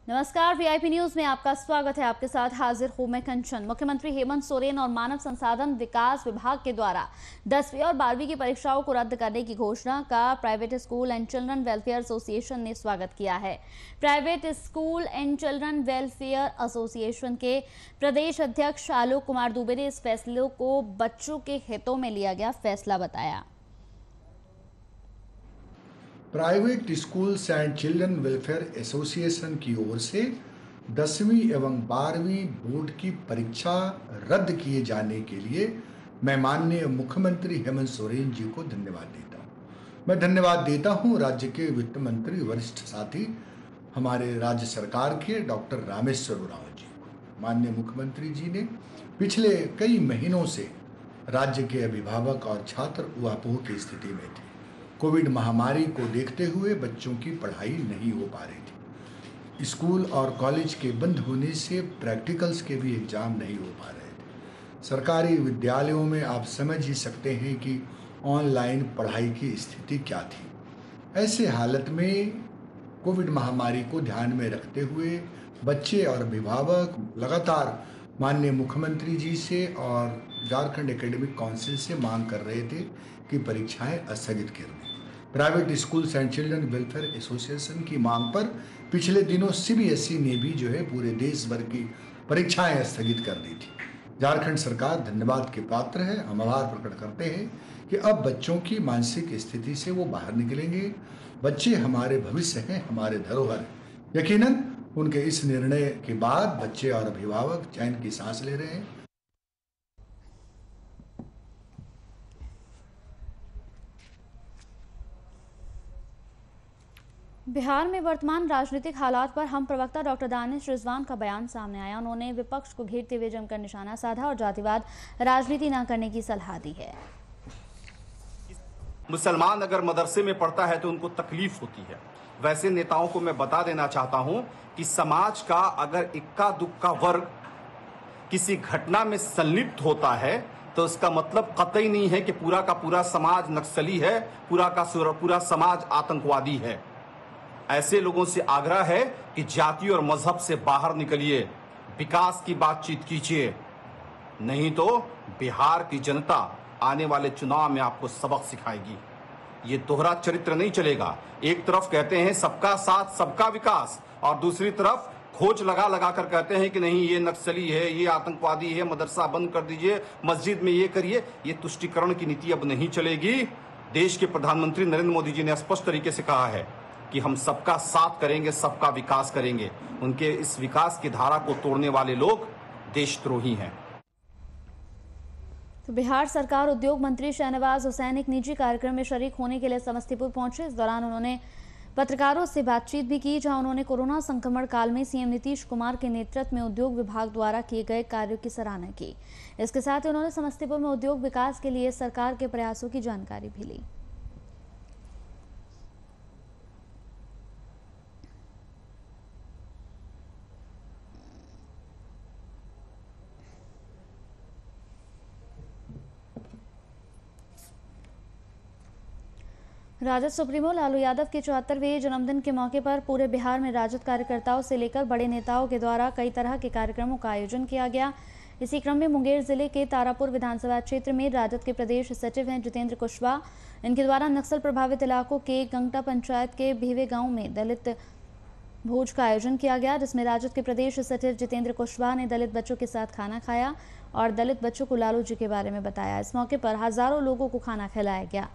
नमस्कार, VIP news में आपका स्वागत है। आपके साथ हाजिर हूं मैं कंचन। मुख्यमंत्री हेमंत सोरेन और मानव संसाधन विकास विभाग के द्वारा 10वीं और 12वीं की परीक्षाओं को रद्द करने की घोषणा का private school and children welfare association ने स्वागत किया है। Private school and children welfare association के प्रदेश अध्यक्ष आलोक कुमार दुबे ने इस फैसले को बच्चों के हितों में लिया गया फैसला बताया। Private schools and children welfare association की ओर से 10वीं एवं 12वीं बोर्ड की परीक्षा रद्द किए जाने के लिए मैं माननीय मुख्यमंत्री हेमंत सोरेन जी को धन्यवाद देता हूं। मैं धन्यवाद देता हूं राज्य के वित्त मंत्री वरिष्ठ साथी हमारे राज्य सरकार के डॉक्टर रामेश्वर उरांव जी को। माननीय मुख्यमंत्री जी ने पिछले कई महीनों से राज्य के अभिभावक और छात्र उहापोह की स्थिति में थे। कोविड महामारी को देखते हुए बच्चों की पढ़ाई नहीं हो पा रही थी। स्कूल और कॉलेज के बंद होने से प्रैक्टिकल्स के भी एग्जाम नहीं हो पा रहे थे। सरकारी विद्यालयों में आप समझ ही सकते हैं कि ऑनलाइन पढ़ाई की स्थिति क्या थी। ऐसे हालत में कोविड महामारी को ध्यान में रखते हुए बच्चे और अभिभावक लगातार माननीय मुख्यमंत्री जी से और झारखंड एकेडमिक काउंसिल से मांग कर रहे थे कि परीक्षाएं स्थगित कर दें। Private schools and children welfare association की मांग पर पिछले दिनों सीबीएसई ने भी पूरे देश भर की परीक्षाएं स्थगित कर दी थी। झारखंड सरकार धन्यवाद के पात्र है। हम आभार प्रकट करते हैं कि अब बच्चों की मानसिक स्थिति से वो बाहर निकलेंगे। बच्चे हमारे भविष्य हैं, हमारे धरोहर हैं। यकीनन उनके इस निर्णय के बाद बच्चे और अभिभावक चैन की सांस ले रहे हैं। बिहार में वर्तमान राजनीतिक हालात पर हम प्रवक्ता डॉक्टर दानिश रिजवान का बयान सामने आया। उन्होंने विपक्ष को घेरते हुए जमकर निशाना साधा और जातिवाद राजनीति न करने की सलाह दी है। मुसलमान अगर मदरसे में पढ़ता है तो उनको तकलीफ होती है। वैसे नेताओं को मैं बता देना चाहता हूं कि समाज का अगर इक्का दुक्का वर्ग किसी घटना में संलिप्त होता है तो इसका मतलब कतई नहीं है कि पूरा का पूरा समाज नक्सली है, पूरा का पूरा समाज आतंकवादी है। ऐसे लोगों से आग्रह है कि जाति और मजहब से बाहर निकलिए, विकास की बातचीत कीजिए, नहीं तो बिहार की जनता आने वाले चुनाव में आपको सबक सिखाएगी। ये दोहरा चरित्र नहीं चलेगा। एक तरफ कहते हैं सबका साथ सबका विकास और दूसरी तरफ खोज लगा लगा कर कहते हैं कि नहीं ये नक्सली है, ये आतंकवादी है, मदरसा बंद कर दीजिए, मस्जिद में ये करिए। ये तुष्टीकरण की नीति अब नहीं चलेगी। देश के प्रधानमंत्री नरेंद्र मोदी जी ने स्पष्ट तरीके से कहा है कि हम सबका साथ करेंगे, सबका विकास करेंगे। उनके इस विकास की धारा को तोड़ने वाले लोग देशद्रोही हैं। तो बिहार सरकार उद्योग मंत्री शहनवाज हुसैन एक निजी कार्यक्रम में शरीक होने के लिए समस्तीपुर पहुंचे। इस दौरान उन्होंने पत्रकारों से बातचीत भी की, जहां उन्होंने कोरोना संक्रमण काल में सीएम नीतीश कुमार के नेतृत्व में उद्योग विभाग द्वारा किए गए कार्यों की सराहना की। इसके साथ ही उन्होंने समस्तीपुर में उद्योग विकास के लिए सरकार के प्रयासों की जानकारी भी ली। राजद सुप्रीमो लालू यादव के 74वें जन्मदिन के मौके पर पूरे बिहार में राजद कार्यकर्ताओं से लेकर बड़े नेताओं के द्वारा कई तरह के कार्यक्रमों का आयोजन किया गया। इसी क्रम में मुंगेर जिले के तारापुर विधानसभा क्षेत्र में राजद के प्रदेश सचिव हैं जितेंद्र कुशवाहा। इनके द्वारा नक्सल प्रभावित इलाकों के गंगटा पंचायत के भीवे गांव में दलित भोज का आयोजन किया गया, जिसमें राजद के प्रदेश सचिव जितेंद्र कुशवाहा ने दलित बच्चों के साथ खाना खाया और दलित बच्चों को लालू जी के बारे में बताया। इस मौके पर हजारों लोगों को खाना खिलाया गया।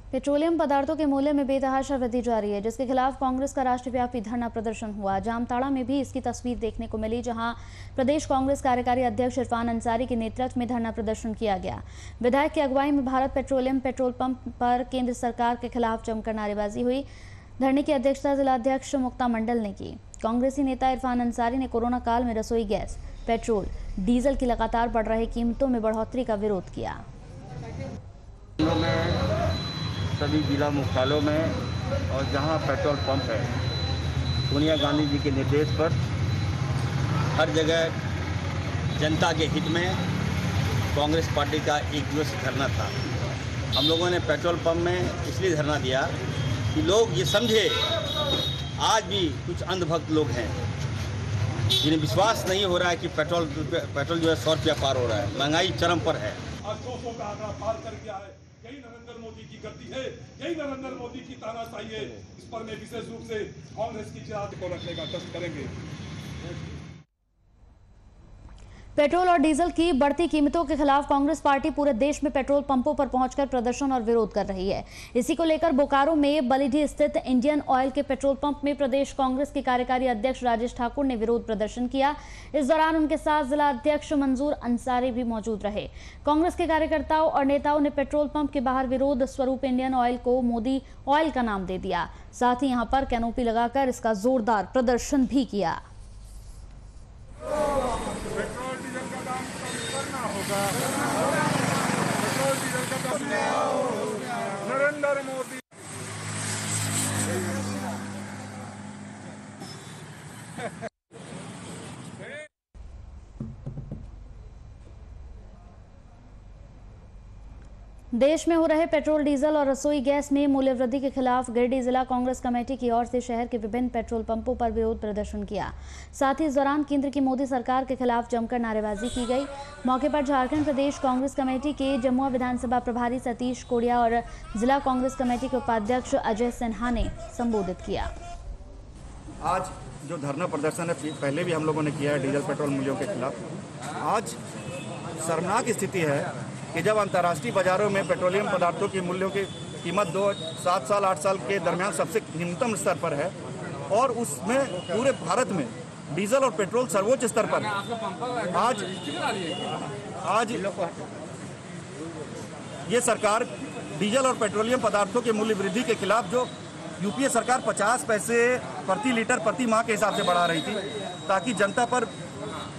पेट्रोलियम पदार्थों के मूल्य में बेतहाशा वृद्धि जारी है, जिसके खिलाफ कांग्रेस का राष्ट्रव्यापी धरना प्रदर्शन हुआ। जामताड़ा में भी इसकी तस्वीर देखने को मिली, जहां प्रदेश कांग्रेस कार्यकारी अध्यक्ष इरफान अंसारी के नेतृत्व में धरना प्रदर्शन किया गया। विधायक की अगुवाई में भारत पेट्रोलियम पेट्रोल पंप पर केंद्र सरकार के खिलाफ जमकर नारेबाजी हुई। धरने की अध्यक्षता जिलाध्यक्ष मुक्ता मंडल ने की। कांग्रेसी नेता इरफान अंसारी ने कोरोना काल में रसोई गैस, पेट्रोल, डीजल की लगातार बढ़ रही कीमतों में बढ़ोतरी का विरोध किया। सभी जिला मुख्यालयों में और जहां पेट्रोल पंप है, सोनिया गांधी जी के निर्देश पर हर जगह जनता के हित में कांग्रेस पार्टी का एक दिवसीय धरना था। हम लोगों ने पेट्रोल पंप में इसलिए धरना दिया कि लोग ये समझे, आज भी कुछ अंधभक्त लोग हैं जिन्हें विश्वास नहीं हो रहा है कि पेट्रोल जो है 100 रुपया पार हो रहा है, महंगाई चरम पर है। आज 200 का आंकड़ा पार कर गया है। यही नरेंद्र मोदी की गलती है, यही नरेंद्र मोदी की तानाशाही है। इस पर मैं विशेष रूप से कांग्रेस की चिराग को रखने का कष्ट करेंगे। पेट्रोल और डीजल की बढ़ती कीमतों के खिलाफ कांग्रेस पार्टी पूरे देश में पेट्रोल पंपों पर पहुंचकर प्रदर्शन और विरोध कर रही है। इसी को लेकर बोकारो में बलिठी स्थित इंडियन ऑयल के पेट्रोल पंप में प्रदेश कांग्रेस के कार्यकारी अध्यक्ष राजेश ठाकुर ने विरोध प्रदर्शन किया। इस दौरान उनके साथ जिला अध्यक्ष मंजूर अंसारी भी मौजूद रहे। कांग्रेस के कार्यकर्ताओं और नेताओं ने पेट्रोल पंप के बाहर विरोध स्वरूप इंडियन ऑयल को मोदी ऑयल का नाम दे दिया। साथ ही यहाँ पर कैनोपी लगाकर इसका जोरदार प्रदर्शन भी किया। नरेंद्र मोदी देश में हो रहे पेट्रोल, डीजल और रसोई गैस में मूल्य वृद्धि के खिलाफ गिरिडीह जिला कांग्रेस कमेटी की ओर से शहर के विभिन्न पेट्रोल पंपों पर विरोध प्रदर्शन किया। साथ ही इस दौरान केंद्र की मोदी सरकार के खिलाफ जमकर नारेबाजी की गई। मौके पर झारखंड प्रदेश कांग्रेस कमेटी के जमुआ विधानसभा प्रभारी सतीश कोड़िया और जिला कांग्रेस कमेटी के उपाध्यक्ष अजय सिन्हा ने संबोधित किया। आज जो धरना प्रदर्शन है पहले भी हम लोगों ने किया है डीजल पेट्रोल मूल्यों के खिलाफ। आज शर्मनाक स्थिति है कि जब अंतर्राष्ट्रीय बाजारों में पेट्रोलियम पदार्थों की मूल्यों की कीमत 7 साल 8 साल के दरमियान सबसे निम्नतम स्तर पर है और उसमें पूरे भारत में डीजल और पेट्रोल सर्वोच्च स्तर पर है। आज ये सरकार डीजल और पेट्रोलियम पदार्थों के मूल्य वृद्धि के खिलाफ जो यूपीए सरकार 50 पैसे प्रति लीटर प्रति माह के हिसाब से बढ़ा रही थी ताकि जनता पर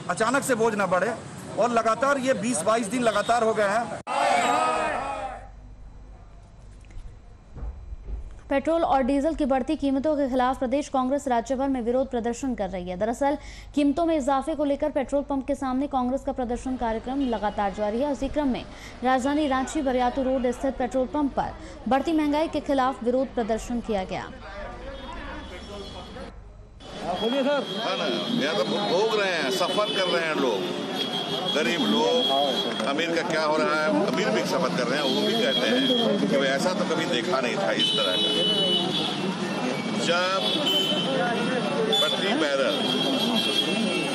अचानक से बोझ न बढ़े, और लगातार ये 20-22 दिन लगातार हो गए हैं। पेट्रोल और डीजल की बढ़ती कीमतों के खिलाफ प्रदेश कांग्रेस राज्य भर में विरोध प्रदर्शन कर रही है। दरअसल कीमतों में इजाफे को लेकर पेट्रोल पंप के सामने कांग्रेस का प्रदर्शन कार्यक्रम लगातार जारी है। इसी क्रम में राजधानी रांची बरियातू रोड स्थित पेट्रोल पंप पर बढ़ती महंगाई के खिलाफ विरोध प्रदर्शन किया गया। बोलिए सर। है ना, यहाँ तो भोग रहे हैं, सफर कर रहे हैं लोग, गरीब लोग। अमीर का क्या हो रहा है, अमीर भी सफर कर रहे हैं। वो भी कहते हैं कि ऐसा तो कभी देखा नहीं था इस तरह का। जब प्रति बैरल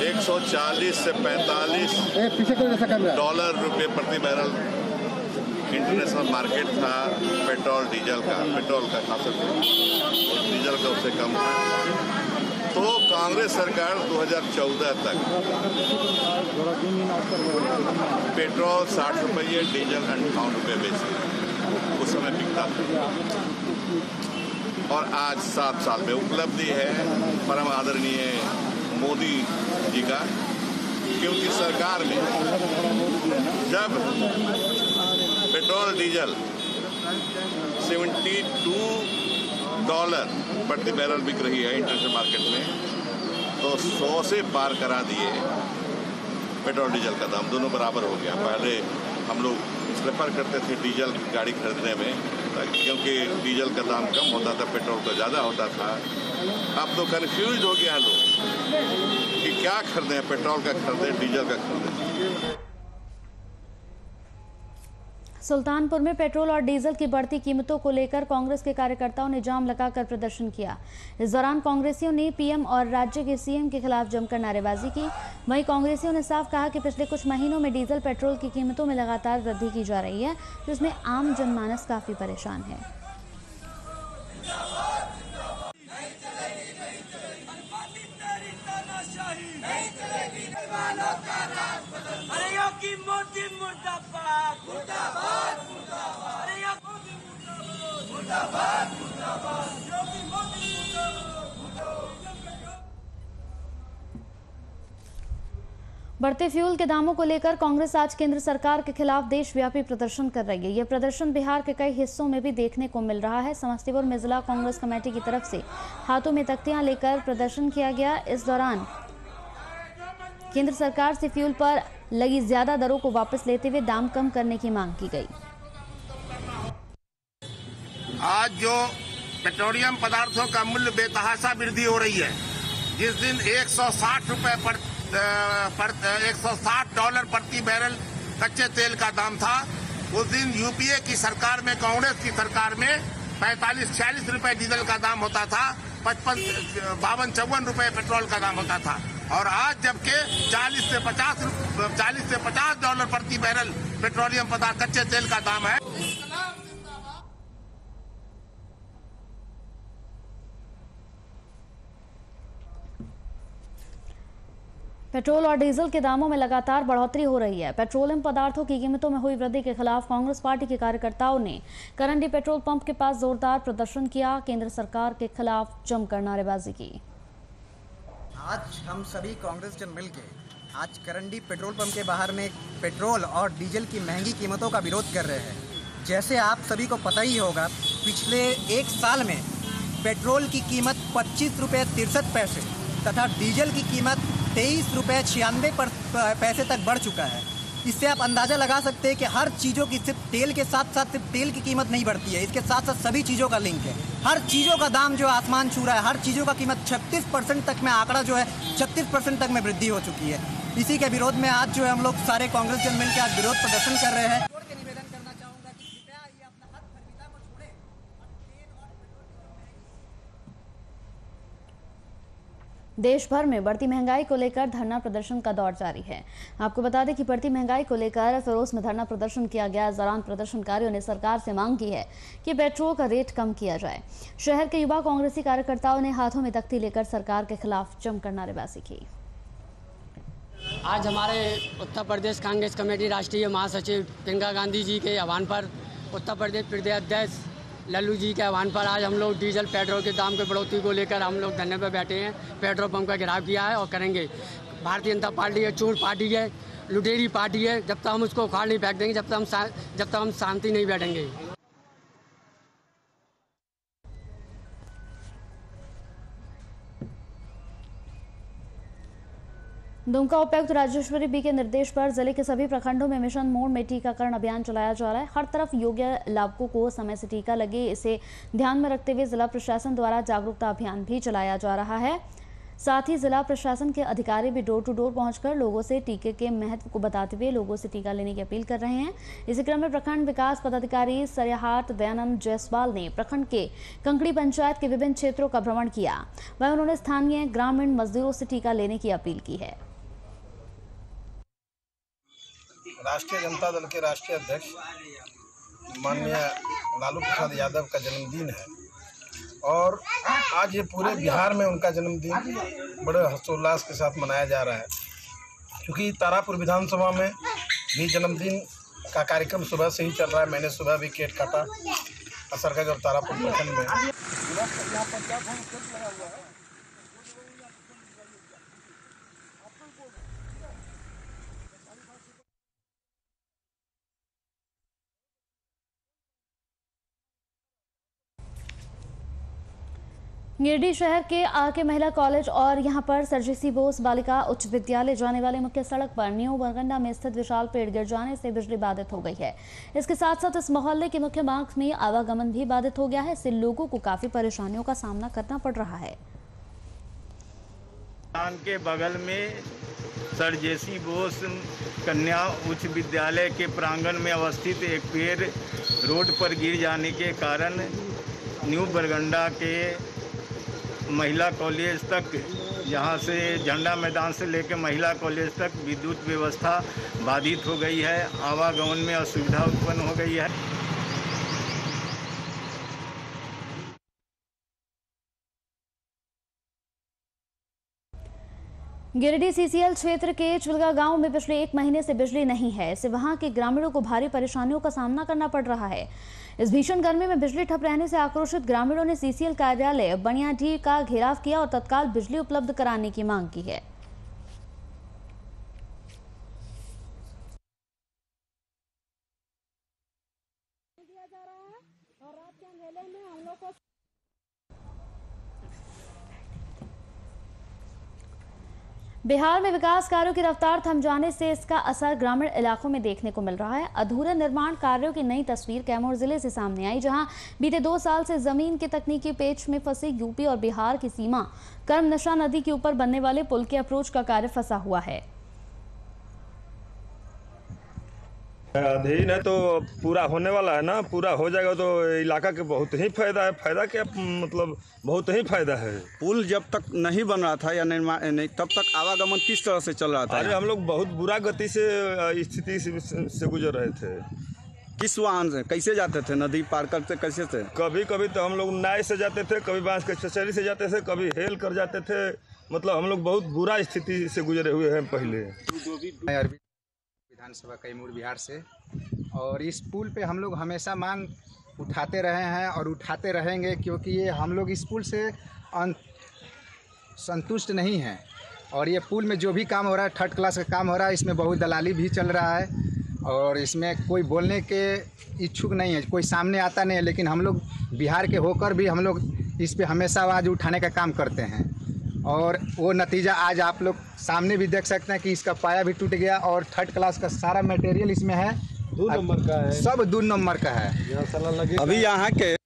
140 से 45 डॉलर रुपये प्रति बैरल इंटरनेशनल मार्केट था पेट्रोल डीजल का खासकर डीजल का उससे कम था, तो कांग्रेस सरकार 2014 तक पेट्रोल 60 रुपये, डीजल 58 रुपये बेचती, उस समय बिकता था। और आज 7 साल में उपलब्धि है परम आदरणीय मोदी जी का, क्योंकि सरकार में जब पेट्रोल डीजल $72 प्रति बैरल बिक रही है इंटरनेशनल मार्केट में, तो 100 से पार करा दिए पेट्रोल डीजल का दाम, दोनों बराबर हो गया। पहले हम लोग प्रेफर करते थे डीजल की गाड़ी खरीदने में, क्योंकि डीजल का दाम कम होता था, पेट्रोल का ज़्यादा होता था। अब तो कन्फ्यूज हो गया लोग कि क्या खरीदें, पेट्रोल का खरीदें, डीजल का खरीदें। सुल्तानपुर में पेट्रोल और डीजल की बढ़ती कीमतों को लेकर कांग्रेस के कार्यकर्ताओं ने जाम लगाकर प्रदर्शन किया। इस दौरान कांग्रेसियों ने पीएम और राज्य के सीएम के खिलाफ जमकर नारेबाजी की। वहीं कांग्रेसियों ने साफ कहा कि पिछले कुछ महीनों में डीजल पेट्रोल की कीमतों में लगातार वृद्धि की जा रही है, जिसमें आम जनमानस काफी परेशान है। बढ़ते फ्यूल के दामों को लेकर कांग्रेस आज केंद्र सरकार के खिलाफ देशव्यापी प्रदर्शन कर रही है। यह प्रदर्शन बिहार के कई हिस्सों में भी देखने को मिल रहा है। समस्तीपुर में जिला कांग्रेस कमेटी की तरफ से हाथों में तख्तियां लेकर प्रदर्शन किया गया। इस दौरान केंद्र सरकार से फ्यूल पर लगी ज्यादा दरों को वापस लेते हुए दाम कम करने की मांग की गई। आज जो पेट्रोलियम पदार्थों का मूल्य बेतहाशा वृद्धि हो रही है, जिस दिन 160 रुपए $160 प्रति बैरल कच्चे तेल का दाम था, उस दिन यूपीए की सरकार में, कांग्रेस की सरकार में 45-46 रुपए डीजल का दाम होता था, 52-54 रुपए पेट्रोल का दाम होता था। और आज जबकि 40 से $50 प्रति बैरल पेट्रोलियम पदार्थ कच्चे तेल का दाम है। पेट्रोल और डीजल के दामों में लगातार बढ़ोतरी हो रही है। पेट्रोलियम पदार्थों की कीमतों में हुई वृद्धि के खिलाफ कांग्रेस पार्टी के कार्यकर्ताओं ने करंडी पेट्रोल पंप के पास जोरदार प्रदर्शन किया। केंद्र सरकार के खिलाफ जमकर नारेबाजी की। आज हम सभी कांग्रेस जन मिलकर आज करंडी पेट्रोल पंप के बाहर में पेट्रोल और डीजल की महंगी कीमतों का विरोध कर रहे हैं। जैसे आप सभी को पता ही होगा, पिछले एक साल में पेट्रोल की कीमत 25 रुपये 63 पैसे तथा डीजल की कीमत 23 रुपये 96 पैसे तक बढ़ चुका है। इससे आप अंदाज़ा लगा सकते हैं कि हर चीज़ों की, सिर्फ तेल के साथ साथ सिर्फ तेल की कीमत नहीं बढ़ती है, इसके साथ साथ सभी चीज़ों का लिंक है। हर चीज़ों का दाम जो आसमान छू रहा है, हर चीज़ों का कीमत 36% तक में, आंकड़ा जो है 36% तक में वृद्धि हो चुकी है। इसी के विरोध में आज जो है हम लोग सारे कांग्रेस जन मिलकर आज विरोध प्रदर्शन कर रहे हैं। देश भर में बढ़ती महंगाई को लेकर धरना प्रदर्शन का दौर जारी है। आपको बता दें कि बढ़ती महंगाई को लेकर फिरोज में धरना प्रदर्शन किया गया। इस दौरान प्रदर्शनकारियों ने सरकार से मांग की है कि पेट्रोल का रेट कम किया जाए। शहर के युवा कांग्रेसी कार्यकर्ताओं ने हाथों में तख्ती लेकर सरकार के खिलाफ जमकर नारेबाजी की। आज हमारे उत्तर प्रदेश कांग्रेस कमेटी राष्ट्रीय महासचिव प्रियंका गांधी जी के आह्वान पर, उत्तर प्रदेश प्रदेश अध्यक्ष लल्लू जी के आह्वान पर आज हम लोग डीजल पेट्रोल के दाम की बढ़ोतरी को लेकर हम लोग धरने पर बैठे हैं। पेट्रोल पंप का घेराव किया है और करेंगे। भारतीय जनता पार्टी है, चोर पार्टी है, लुटेरी पार्टी है। जब तक हम उसको उखाड़ नहीं फेंक देंगे, जब तक हम शांति नहीं बैठेंगे। दुमका उपायुक्त राजेश्वरी बी के निर्देश पर जिले के सभी प्रखंडों में मिशन मोड में टीकाकरण अभियान चलाया जा रहा है। हर तरफ योग्य लाभुकों को समय से टीका लगे, इसे ध्यान में रखते हुए जिला प्रशासन द्वारा जागरूकता अभियान भी चलाया जा रहा है। साथ ही जिला प्रशासन के अधिकारी भी डोर टू डोर पहुंचकर लोगों से टीके के महत्व को बताते हुए लोगों से टीका लेने की अपील कर रहे हैं। इसी क्रम में प्रखंड विकास पदाधिकारी सरयाहाट दयानंद जायसवाल ने प्रखंड के कंकड़ी पंचायत के विभिन्न क्षेत्रों का भ्रमण किया। वहीं उन्होंने स्थानीय ग्रामीण मजदूरों से टीका लेने की अपील की है। राष्ट्रीय जनता दल के राष्ट्रीय अध्यक्ष माननीय लालू प्रसाद यादव का जन्मदिन है और आज ये पूरे बिहार में उनका जन्मदिन बड़े हर्षोल्लास के साथ मनाया जा रहा है। क्योंकि तारापुर विधानसभा में भी जन्मदिन का कार्यक्रम सुबह से ही चल रहा है। मैंने सुबह भी केक काटा असरगंज और तारापुर प्रखंड में। गिरिडीह शहर के आके महिला कॉलेज और यहां पर सर जी.सी. बोस बालिका उच्च विद्यालय जाने वाले मुख्य सड़क पर न्यू बरगंडा में स्थित विशाल पेड़ गिर जाने से बिजली बाधित हो गई है। इसके साथ साथ इस मोहल्ले के मुख्य मार्ग में आवागमन भी बाधित हो गया है। इससे लोगों को काफी परेशानियों का सामना करना पड़ रहा है। के बगल में सर जी.सी. बोस कन्या उच्च विद्यालय के प्रांगण में अवस्थित एक पेड़ रोड पर गिर जाने के कारण न्यू बरगंडा के महिला कॉलेज तक, यहाँ से झंडा मैदान से लेकर महिला कॉलेज तक विद्युत व्यवस्था बाधित हो गई है। आवागमन में असुविधा उत्पन्न हो गई है। गिरिडीह सीसीएल क्षेत्र के चुलगा गांव में पिछले 1 महीने से बिजली नहीं है। इससे वहां के ग्रामीणों को भारी परेशानियों का सामना करना पड़ रहा है। इस भीषण गर्मी में बिजली ठप रहने से आक्रोशित ग्रामीणों ने सीसीएल कार्यालय बनियाडीह का घेराव किया और तत्काल बिजली उपलब्ध कराने की मांग की है। बिहार में विकास कार्यों की रफ्तार थम जाने से इसका असर ग्रामीण इलाकों में देखने को मिल रहा है। अधूरे निर्माण कार्यों की नई तस्वीर कैमूर जिले से सामने आई, जहां बीते 2 साल से जमीन के तकनीकी पेच में फंसे यूपी और बिहार की सीमा कर्मनशा नदी के ऊपर बनने वाले पुल के अप्रोच का कार्य फंसा हुआ है। अधीन है तो पूरा होने वाला है ना, पूरा हो जाएगा तो इलाका के बहुत ही फायदा है। फायदा क्या मतलब बहुत ही फायदा है। पुल जब तक नहीं बन रहा था या निर्माण नहीं, तब तक आवागमन किस तरह से चल रहा था? अरे हम लोग बहुत बुरा गति से स्थिति से गुजर रहे थे। किस वाहन से कैसे जाते थे? नदी पार करते कैसे थे? कभी कभी तो हम लोग नाव से जाते थे, कभी बांस के चचरी से जाते थे, कभी हेल कर जाते थे। मतलब हम लोग बहुत बुरा स्थिति से गुजरे हुए हैं पहले। विधानसभा कैमूर बिहार से, और इस पुल पे हम लोग हमेशा मांग उठाते रहे हैं और उठाते रहेंगे, क्योंकि ये हम लोग इस पुल से संतुष्ट नहीं हैं। और ये पुल में जो भी काम हो रहा है, 3rd क्लास का काम हो रहा है, इसमें बहुत दलाली भी चल रहा है और इसमें कोई बोलने के इच्छुक नहीं है, कोई सामने आता नहीं है। लेकिन हम लोग बिहार के होकर भी हम लोग इस पे हमेशा आवाज़ उठाने का काम करते हैं और वो नतीजा आज आप लोग सामने भी देख सकते हैं कि इसका पाया भी टूट गया और 3rd क्लास का सारा मटेरियल इसमें है, 2 नंबर का है, सब 2 नंबर का है। अभी यहाँ के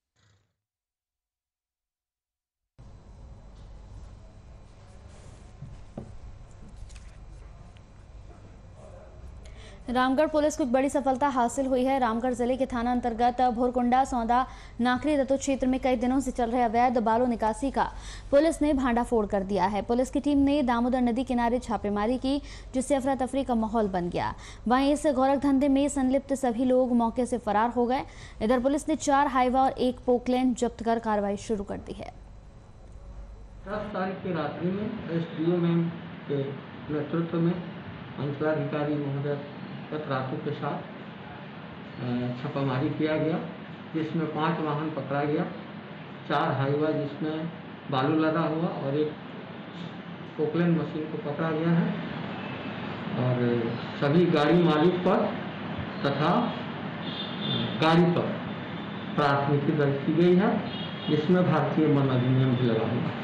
रामगढ़ पुलिस को एक बड़ी सफलता हासिल हुई है। रामगढ़ जिले के थाना अंतर्गत भोरकुंडा सौदा नाकरी रतो क्षेत्र में कई दिनों से चल रहे अवैध बालू निकासी का पुलिस ने भांडाफोड़ कर दिया है। पुलिस की टीम ने दामोदर नदी किनारे छापेमारी की, जिससे अफरा तफरी का माहौल बन गया। वहीं इस गोरख धंधे में संलिप्त सभी लोग मौके से फरार हो गए। इधर पुलिस ने 4 हाईवा और 1 पोकलैंड जब्त कर कार्रवाई शुरू कर दी है। 10 तारीख की रात्रि में SDO मैम के नेतृत्व में अंचलाधिकारी महोदय रातों के साथ छापामारी किया गया, जिसमें 5 वाहन पकड़ा गया, 4 हाईवा जिसमें बालू लदा हुआ और 1 पोकलैंड मशीन को पकड़ा गया है और सभी गाड़ी मालिक पर तथा गाड़ी पर प्राथमिकी दर्ज की गई है, जिसमें भारतीय वन अधिनियम भी लगा हुआ है।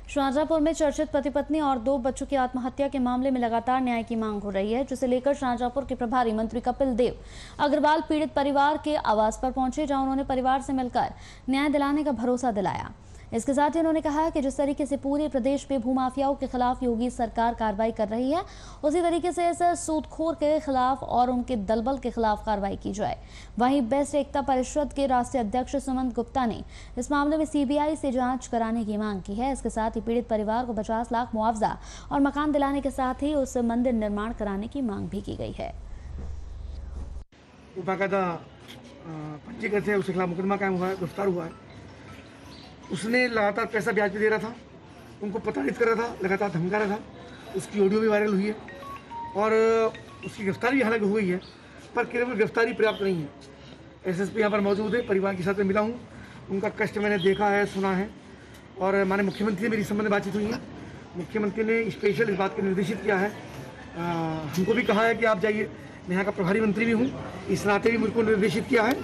शाहजहांपुर में चर्चित पति पत्नी और 2 बच्चों की आत्महत्या के मामले में लगातार न्याय की मांग हो रही है, जिसे लेकर शाहजहांपुर के प्रभारी मंत्री कपिल देव अग्रवाल पीड़ित परिवार के आवास पर पहुंचे, जहां उन्होंने परिवार से मिलकर न्याय दिलाने का भरोसा दिलाया। इसके साथ ही उन्होंने कहा कि जिस तरीके से पूरे प्रदेश में भूमाफियाओं के खिलाफ योगी सरकार कार्रवाई कर रही है, उसी तरीके से इस सूदखोर के खिलाफ और उनके दलबल के खिलाफ कार्रवाई की जाए। वहीं बेस्ट एकता परिषद के राष्ट्रीय अध्यक्ष सुमंत गुप्ता ने इस मामले में CBI से जांच कराने की मांग की है। इसके साथ ही पीड़ित परिवार को 50 लाख मुआवजा और मकान दिलाने के साथ ही उस मंदिर निर्माण कराने की मांग भी की गई है। पंजीकृत है, उसके खिलाफ मुकदमा कायम हुआ है, गिरफ्तार हुआ है। उसने लगातार पैसा ब्याज पे दे रहा था, उनको प्रताड़ित कर रहा था, लगातार धमका रहा था। उसकी ऑडियो भी वायरल हुई है और उसकी गिरफ्तारी हालांकि हुई है, पर केवल गिरफ्तारी पर्याप्त नहीं है। SSP यहाँ पर मौजूद है, परिवार के साथ में मिला हूँ, उनका कष्ट मैंने देखा है, सुना है और माननीय मुख्यमंत्री से मेरी संबंध बातचीत हुई है। मुख्यमंत्री ने स्पेशल इस बात को निर्देशित किया है, हमको भी कहा है कि आप जाइए। मैं यहाँ का प्रभारी मंत्री भी हूँ, इस नाते भी मुझको निर्देशित किया है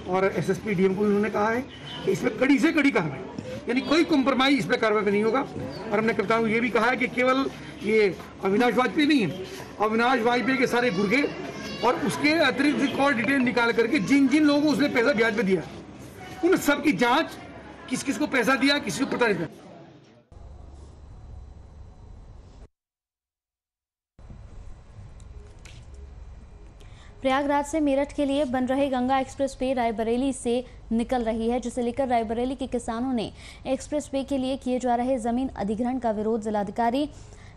और SSP DM को भी उन्होंने कहा है कि इसमें कड़ी से कड़ी कार्रवाई, यानी कोई कॉम्प्रोमाइज इसमें कार्रवाई नहीं होगा। और हमने कप्तान को ये भी कहा है कि केवल ये अविनाश वाजपेयी नहीं है, अविनाश वाजपेयी के सारे गुर्गे और उसके अतिरिक्त रिकॉर्ड डिटेल निकाल करके जिन जिन लोगों को उसने पैसा ब्याज पे दिया, उन सब की जाँच, किस किस को पैसा दिया, किसी को प्रताड़ित किया। प्रयागराज से मेरठ के लिए बन रहे गंगा एक्सप्रेस वे रायबरेली से निकल रही है, जिसे लेकर रायबरेली के किसानों ने एक्सप्रेस वे के लिए किए जा रहे जमीन अधिग्रहण का विरोध जिलाधिकारी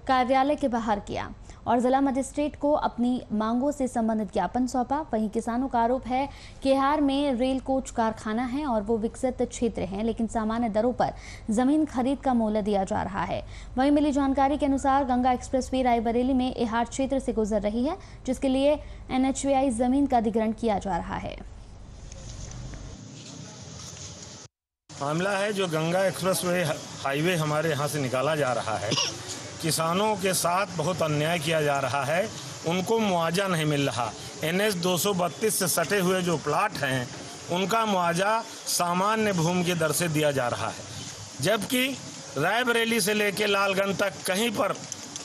कार्यालय के बाहर किया और जिला मजिस्ट्रेट को अपनी मांगों से संबंधित ज्ञापन सौंपा। वहीं किसानों का आरोप है कि बिहार में रेल कोच कारखाना है और वो विकसित क्षेत्र हैं, लेकिन सामान्य दरों पर जमीन खरीद का मूल्य दिया जा रहा है। वहीं मिली जानकारी के अनुसार गंगा एक्सप्रेस वे रायबरेली में इहार क्षेत्र से गुजर रही है, जिसके लिए NHAI जमीन का अधिग्रहण किया जा रहा है। मामला है जो गंगा एक्सप्रेस वे हाईवे हमारे यहाँ से निकाला जा रहा है, किसानों के साथ बहुत अन्याय किया जा रहा है, उनको मुआवजा नहीं मिल रहा। NH 232 से सटे हुए जो प्लाट हैं उनका मुआवजा सामान्य भूमि की दर से दिया जा रहा है। जबकि रायबरेली से लेकर लालगंज तक कहीं पर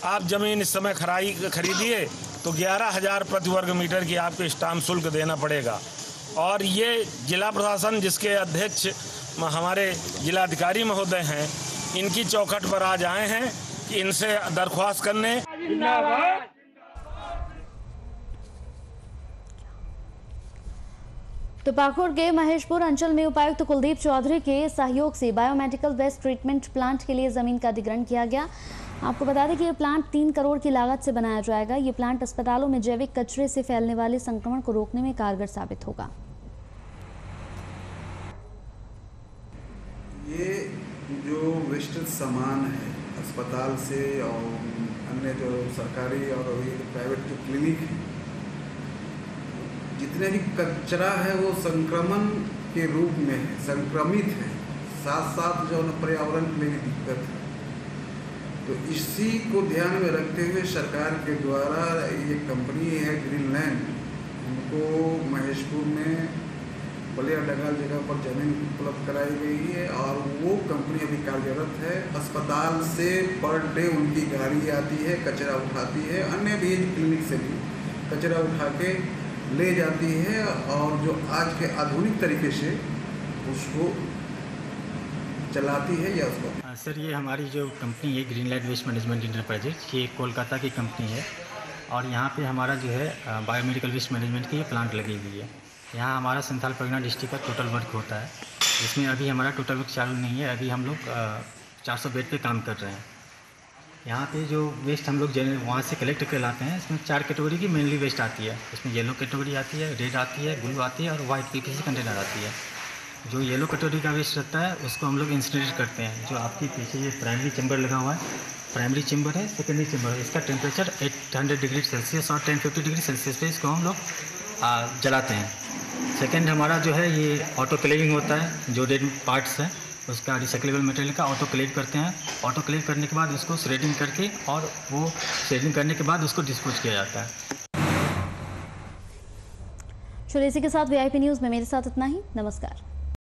आप ज़मीन इस समय खरीदिए तो 11,000 प्रति वर्ग मीटर की आपको स्टाम्प शुल्क देना पड़ेगा। और ये जिला प्रशासन जिसके अध्यक्ष हमारे जिलाधिकारी महोदय हैं, इनकी चौखट पर आज आए हैं कि इनसे दरख्वास्त करने। तो पाकुड़ के महेशपुर अंचल में उपायुक्त कुलदीप चौधरी के सहयोग से बायोमेडिकल वेस्ट ट्रीटमेंट प्लांट के लिए जमीन का अधिग्रहण किया गया। आपको बता दें कि यह प्लांट 3 करोड़ की लागत से बनाया जाएगा। ये प्लांट अस्पतालों में जैविक कचरे से फैलने वाले संक्रमण को रोकने में कारगर साबित होगा। ये जो वेस्टेज सामान है अस्पताल से और अन्य जो सरकारी और प्राइवेट जो क्लिनिक है, जितने भी कचरा है वो संक्रमण के रूप में है, संक्रमित है, साथ साथ जो पर्यावरण के लिए भी दिक्कत है। तो इसी को ध्यान में रखते हुए सरकार के द्वारा ये कंपनी है ग्रीनलैंड, उनको महेशपुर में बलिया डगाल जगह पर जमीन उपलब्ध कराई गई है और वो कंपनी अभी कार्यरत है। अस्पताल से पर डे उनकी गाड़ी आती है, कचरा उठाती है, अन्य भी क्लिनिक से भी कचरा उठा के ले जाती है और जो आज के आधुनिक तरीके से उसको चलाती है या उसको। सर, ये हमारी जो कंपनी है ग्रीनलैंड वेस्ट मैनेजमेंट इंटरप्राइजेज, ये कोलकाता की कंपनी है और यहाँ पे हमारा जो है बायोमेडिकल वेस्ट मैनेजमेंट की ये प्लांट लगी हुई है। यहाँ हमारा संथाल परगना डिस्ट्रिक्ट का टोटल वर्क होता है, जिसमें अभी हमारा टोटल वर्क चालू नहीं है। अभी हम लोग 400 बेड पे काम कर रहे हैं। यहाँ पे जो वेस्ट हम लोग वहाँ से कलेक्ट कर लाते हैं, इसमें 4 कैटेगरी की मेनली वेस्ट आती है। इसमें येलो कैटेगरी आती है, रेड आती है, ब्लू आती है और वाइट पीपीसी कंटेनर आती है। जो येलो कैटेगरी का वेस्ट रहता है उसको हम लोग इंसिनरेट करते हैं। जो आपके पीछे ये प्राइमरी चैम्बर लगा हुआ है, प्राइमरी चैम्बर है, सेकेंडरी चैम्बर है। इसका टेम्परेचर 800 डिग्री सेल्सियस और 1050 डिग्री सेल्सियस पे इसको हम लोग जलाते हैं। सेकेंड हमारा जो है ये ऑटोक्लेविंग होता है, जो डेड पार्ट्स हैं उसका रिसाइक्लेबल मटेरियल का ऑटोक्लेव करते हैं। ऑटोक्लेव करने के बाद उसको श्रेडिंग करके और वो श्रेडिंग करने के बाद उसको डिस्पोज किया जाता है। चलिए इसी के साथ VIP न्यूज़ में मेरे साथ इतना ही। नमस्कार।